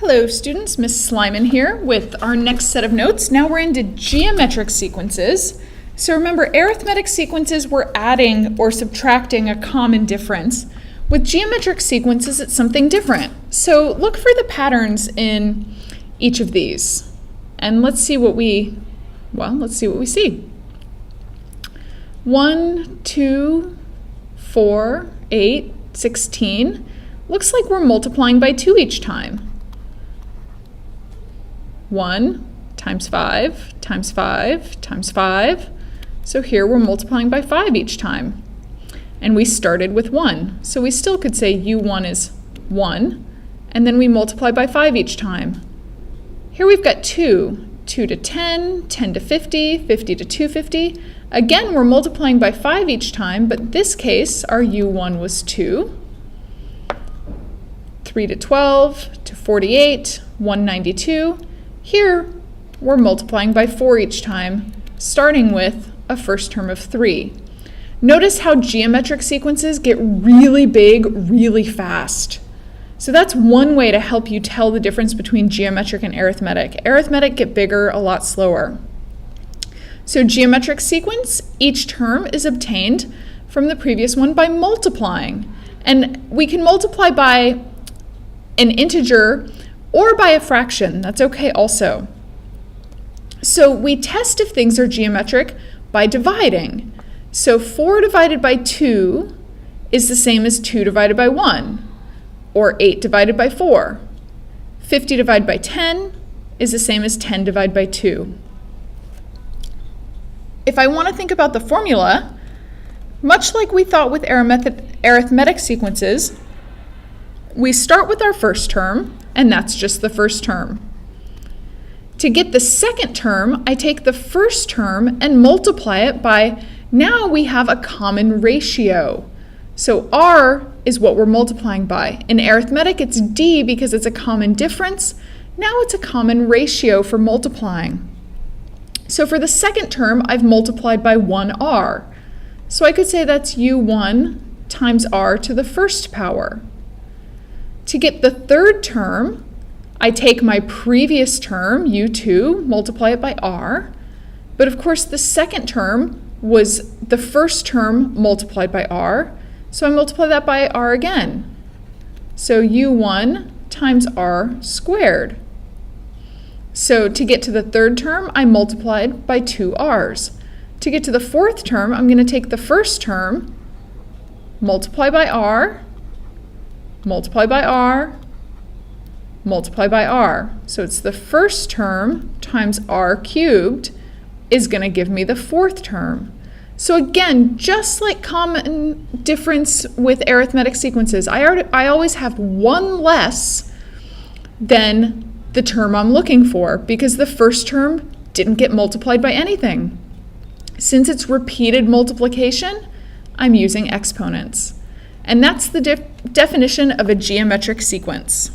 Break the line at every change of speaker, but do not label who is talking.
Hello students, Miss Slyman here with our next set of notes. Now we're into geometric sequences. So remember, arithmetic sequences we're adding or subtracting a common difference. With geometric sequences it's something different. So look for the patterns in each of these and let's see what we see. 1, 2, 4, 8, 16. Looks like we're multiplying by 2 each time. 1 times 5 times 5 times 5. So here we're multiplying by 5 each time. And we started with 1. So we still could say U1 is 1. And then we multiply by 5 each time. Here we've got 2. 2 to 10, 10 to 50, 50 to 250. Again, we're multiplying by 5 each time, but in this case, our U1 was 2. 3 to 12, to 48, 192. Here, we're multiplying by 4 each time, starting with a first term of 3. Notice how geometric sequences get really big really fast. So that's one way to help you tell the difference between geometric and arithmetic. Arithmetic get bigger a lot slower. So geometric sequence, each term is obtained from the previous one by multiplying. And we can multiply by an integer or by a fraction. That's okay also. So we test if things are geometric by dividing. So 4 divided by 2 is the same as 2 divided by 1, or 8 divided by 4. 50 divided by 10 is the same as 10 divided by 2. If I want to think about the formula, much like we thought with arithmetic sequences, we start with our first term, and that's just the first term. To get the second term, I take the first term and multiply it by, now we have a common ratio. So R is what we're multiplying by. In arithmetic, it's D because it's a common difference. Now it's a common ratio for multiplying. So for the second term, I've multiplied by 1R. So I could say that's U1 times R to the first power. To get the third term, I take my previous term, U2, multiply it by R. But of course, the second term was the first term multiplied by R. So I multiply that by R again. So U1 times R squared. So to get to the third term, I multiplied by 2 R's. To get to the fourth term, I'm going to take the first term, multiply by R, multiply by R, multiply by R. So it's the first term times R cubed is going to give me the fourth term. So again, just like common difference with arithmetic sequences, I always have one less than the term I'm looking for because the first term didn't get multiplied by anything. Since it's repeated multiplication, I'm using exponents. And that's the definition of a geometric sequence.